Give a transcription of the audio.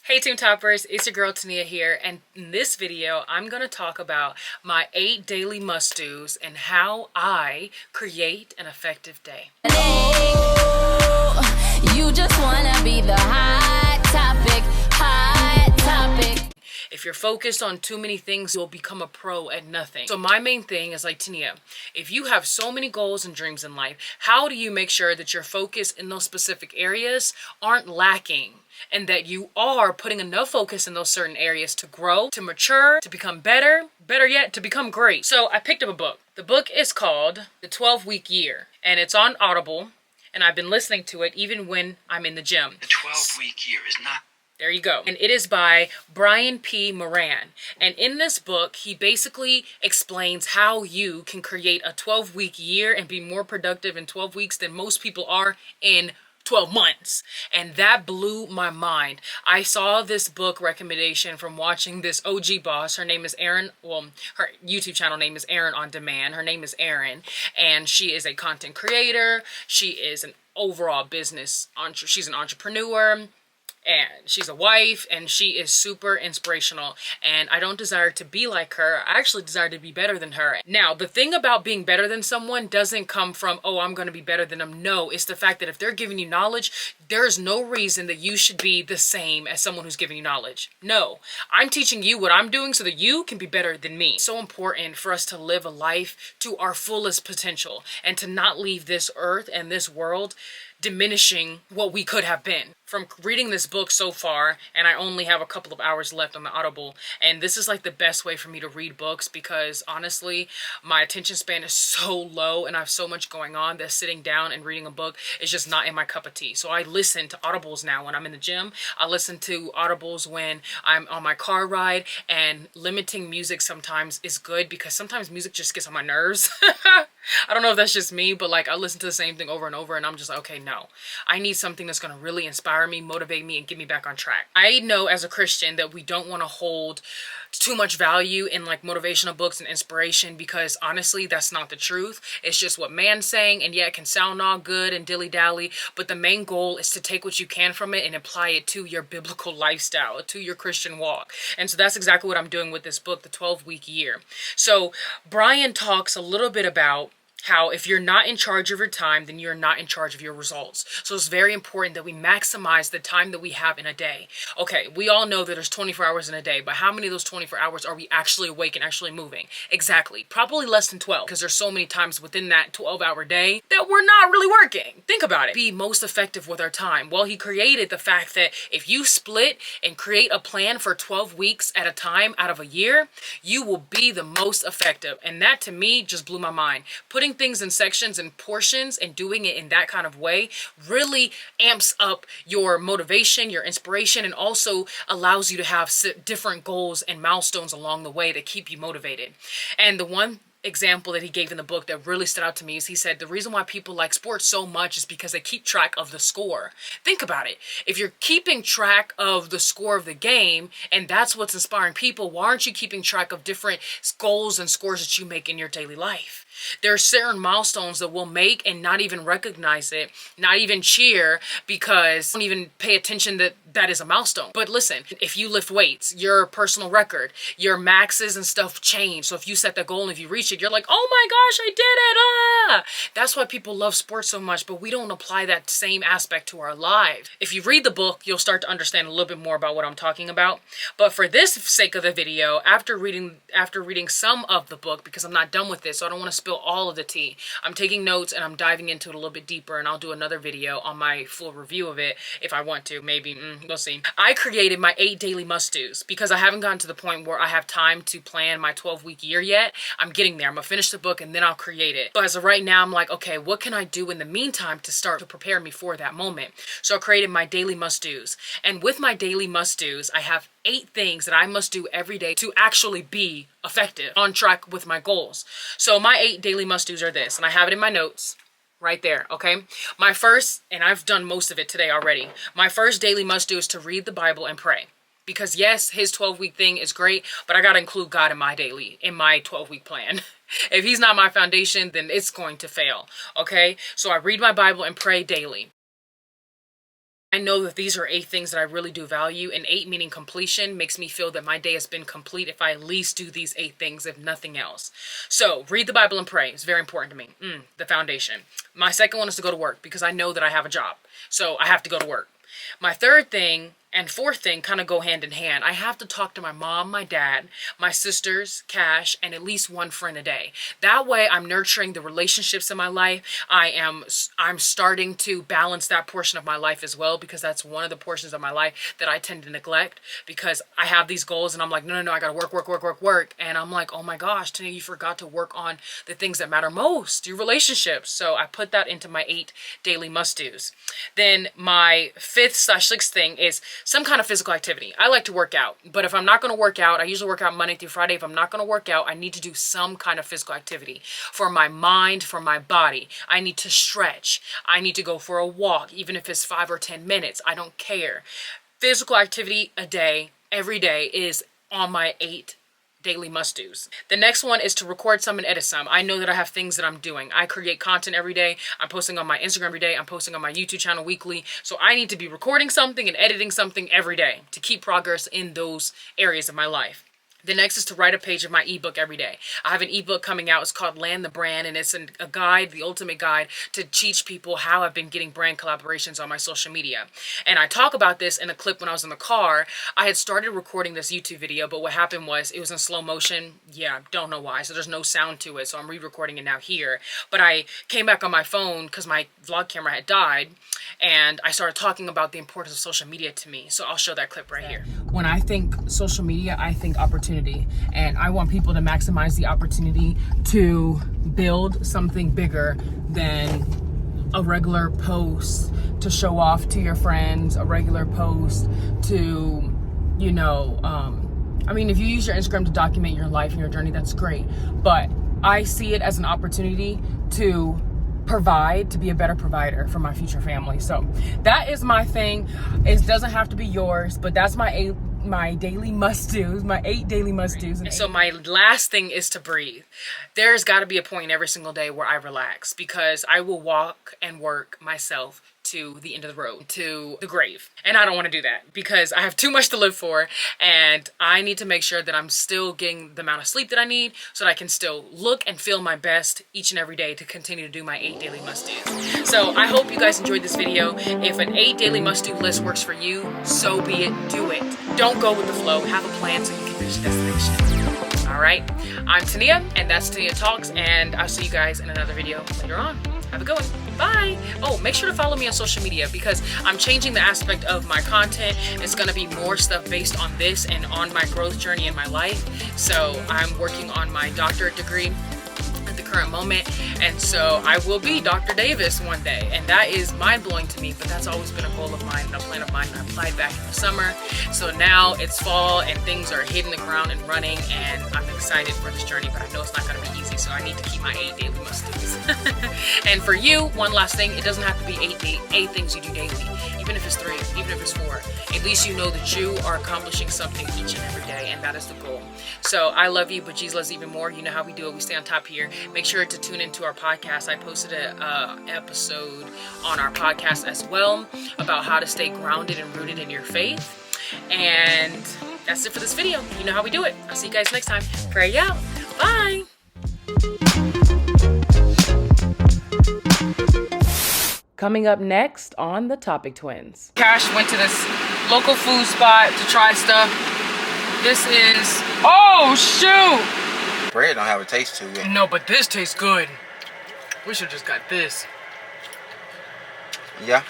Hey Team Toppers, it's your girl Tania here, and in this video I'm going to talk about my 8 daily must-dos and how I create an effective day. You just want to be the hot topic. If you're focused on too many things, you'll become a pro at nothing. So my main thing is like, Tania, if you have so many goals and dreams in life, how do you make sure that your focus in those specific areas aren't lacking? And that you are putting enough focus in those certain areas to grow, to mature, to become better yet, to become great. So I picked up a book. The book is called The 12-Week Year, and it's on Audible, and I've been listening to it even when I'm in the gym. The 12-week year is not... There you go. And it is by Brian P. Moran. And in this book, he basically explains how you can create a 12-week year and be more productive in 12 weeks than most people are in 12 months. And that blew my mind. I saw this book recommendation from watching this OG boss. Her name is Erin. Well, her YouTube channel name is Erin on Demand. Her name is Erin, and she is a content creator. She is an overall business, she's an entrepreneur, and she's a wife, and she is super inspirational, and I don't desire to be like her. I actually desire to be better than her. Now, the thing about being better than someone doesn't come from, oh, I'm going to be better than them. No, it's the fact that if they're giving you knowledge, there's no reason that you should be the same as someone who's giving you knowledge. No, I'm teaching you what I'm doing so that you can be better than me. It's so important for us to live a life to our fullest potential and to not leave this earth and this world diminishing what we could have been. From reading this book so far, and I only have a couple of hours left on the Audible, and this is like the best way for me to read books because honestly, my attention span is so low and I have so much going on that sitting down and reading a book is just not in my cup of tea. So I listen to Audibles now when I'm in the gym. I listen to Audibles when I'm on my car ride, and limiting music sometimes is good because sometimes music just gets on my nerves. I don't know if that's just me, but like I listen to the same thing over and over and I'm just like, okay, no. I need something that's going to really inspire me, motivate me, and get me back on track. I know as a Christian that we don't want to hold too much value in like motivational books and inspiration because honestly, that's not the truth. It's just what man's saying, and yeah, it can sound all good and dilly-dally, but the main goal is to take what you can from it and apply it to your biblical lifestyle, to your Christian walk. And so that's exactly what I'm doing with this book, The 12-Week Year. So Brian talks a little bit about how if you're not in charge of your time, then you're not in charge of your results. So it's very important that we maximize the time that we have in a day. Okay, we all know that there's 24 hours in a day, but how many of those 24 hours are we actually awake and actually moving? Exactly. Probably less than 12, because there's so many times within that 12-hour day that we're not really working. Think about it. Be most effective with our time. Well, he created the fact that if you split and create a plan for 12 weeks at a time out of a year, you will be the most effective. And that to me just blew my mind. Putting things in sections and portions and doing it in that kind of way really amps up your motivation, your inspiration, and also allows you to have different goals and milestones along the way that keep you motivated. And the one example that he gave in the book that really stood out to me is he said the reason why people like sports so much is because they keep track of the score. Think about it. If you're keeping track of the score of the game and that's what's inspiring people, why aren't you keeping track of different goals and scores that you make in your daily life? There are certain milestones that we'll make and not even recognize it, not even cheer because don't even pay attention that that is a milestone. But listen, if you lift weights, your personal record, your maxes and stuff change. So if you set the goal and if you reach it, you're like, oh my gosh, I did it. Ah! That's why people love sports so much, but we don't apply that same aspect to our lives. If you read the book, you'll start to understand a little bit more about what I'm talking about. But for this sake of the video, after reading some of the book, because I'm not done with this, so I don't want to spill all of the tea. I'm taking notes and I'm diving into it a little bit deeper, and I'll do another video on my full review of it if I want to. Maybe, we'll see. I created my 8 daily must-dos because I haven't gotten to the point where I have time to plan my 12-week year yet. I'm getting there. I'm gonna finish the book and then I'll create it. But as of right now, I'm like, okay, what can I do in the meantime to start to prepare me for that moment? So I created my daily must-dos. And with my daily must-dos, I have 8 things that I must do every day to actually be effective, on track with my goals. So my 8 daily must-dos are this, and I have it in my notes right there, okay? My first, and I've done most of it today already, my first daily must-do is to read the Bible and pray. Because yes, his 12-week thing is great, but I gotta include God in my 12-week plan. If he's not my foundation, then it's going to fail, okay? So I read my Bible and pray daily. I know that these are 8 things that I really do value, and 8 meaning completion makes me feel that my day has been complete if I at least do these 8 things, if nothing else. So read the Bible and pray. It's very important to me. The foundation. My second one is to go to work because I know that I have a job. So I have to go to work. My third thing and fourth thing kind of go hand in hand. I have to talk to my mom, my dad, my sisters, Cash, and at least one friend a day. That way I'm nurturing the relationships in my life. I'm starting to balance that portion of my life as well, because that's one of the portions of my life that I tend to neglect, because I have these goals and I'm like, no, I gotta work. And I'm like, oh my gosh, Tania, you forgot to work on the things that matter most, your relationships. So I put that into my 8 daily must-dos. Then my 5th/6th thing is some kind of physical activity. I like to work out, but if I'm not going to work out, I usually work out Monday through Friday. If I'm not going to work out, I need to do some kind of physical activity for my mind, for my body. I need to stretch. I need to go for a walk, even if it's 5 or 10 minutes. I don't care. Physical activity a day, every day, is on my 8 daily must-dos. The next one is to record some and edit some. I know that I have things that I'm doing. I create content every day. I'm posting on my Instagram every day. I'm posting on my YouTube channel weekly. So I need to be recording something and editing something every day to keep progress in those areas of my life. The next is to write a page of my ebook every day. I have an ebook coming out. It's called Land the Brand, and it's a guide, the ultimate guide, to teach people how I've been getting brand collaborations on my social media. And I talk about this in a clip when I was in the car. I had started recording this YouTube video, but what happened was it was in slow motion. Yeah, don't know why. So there's no sound to it, so I'm re-recording it now here. But I came back on my phone because my vlog camera had died, and I started talking about the importance of social media to me. So I'll show that clip right here. When I think social media, I think opportunity. And I want people to maximize the opportunity to build something bigger than a regular post to show off to your friends, a regular post to, you know, I mean, if you use your Instagram to document your life and your journey, that's great. But I see it as an opportunity to provide, to be a better provider for my future family. So that is my thing. It doesn't have to be yours, but that's my daily must-dos, my 8 daily must-dos. And so my last thing is to breathe. There's got to be a point every single day where I relax, because I will walk and work myself to the end of the road, to the grave. And I don't want to do that because I have too much to live for, and I need to make sure that I'm still getting the amount of sleep that I need so that I can still look and feel my best each and every day to continue to do my 8 daily must-dos. So I hope you guys enjoyed this video. If an 8 daily must-do list works for you, so be it. Do it. Don't go with the flow. Have a plan so you can reach the destination. All right. I'm Tania, and that's Tania Talks, and I'll see you guys in another video later on. Have a good one. Bye. Oh, make sure to follow me on social media, because I'm changing the aspect of my content. It's going to be more stuff based on this and on my growth journey in my life. So I'm working on my doctorate degree at the current moment, and so I will be Dr. Davis one day, and that is mind-blowing to me, but that's always been a goal of mine and a plan of mine. I applied back in the summer, so now it's fall and things are hitting the ground and running, and I'm excited for this journey, but I know it's not going to be easy, so I need to keep my 8 daily must-dos. And for you, one last thing, it doesn't have to be 8 things you do daily, even if it's 3, even if it's 4. At least you know that you are accomplishing something each and every day, and that is the goal. So I love you, but Jesus loves you even more. You know how we do it. We stay on top here. Make sure to tune into our podcast. I posted an episode on our podcast as well about how to stay grounded and rooted in your faith. And that's it for this video. You know how we do it. I'll see you guys next time. Pray out. Bye. Coming up next on The Topic Twins. Cash went to this local food spot to try stuff. This is, oh shoot! Bread don't have a taste to it. No, but this tastes good. We should just got this. Yeah.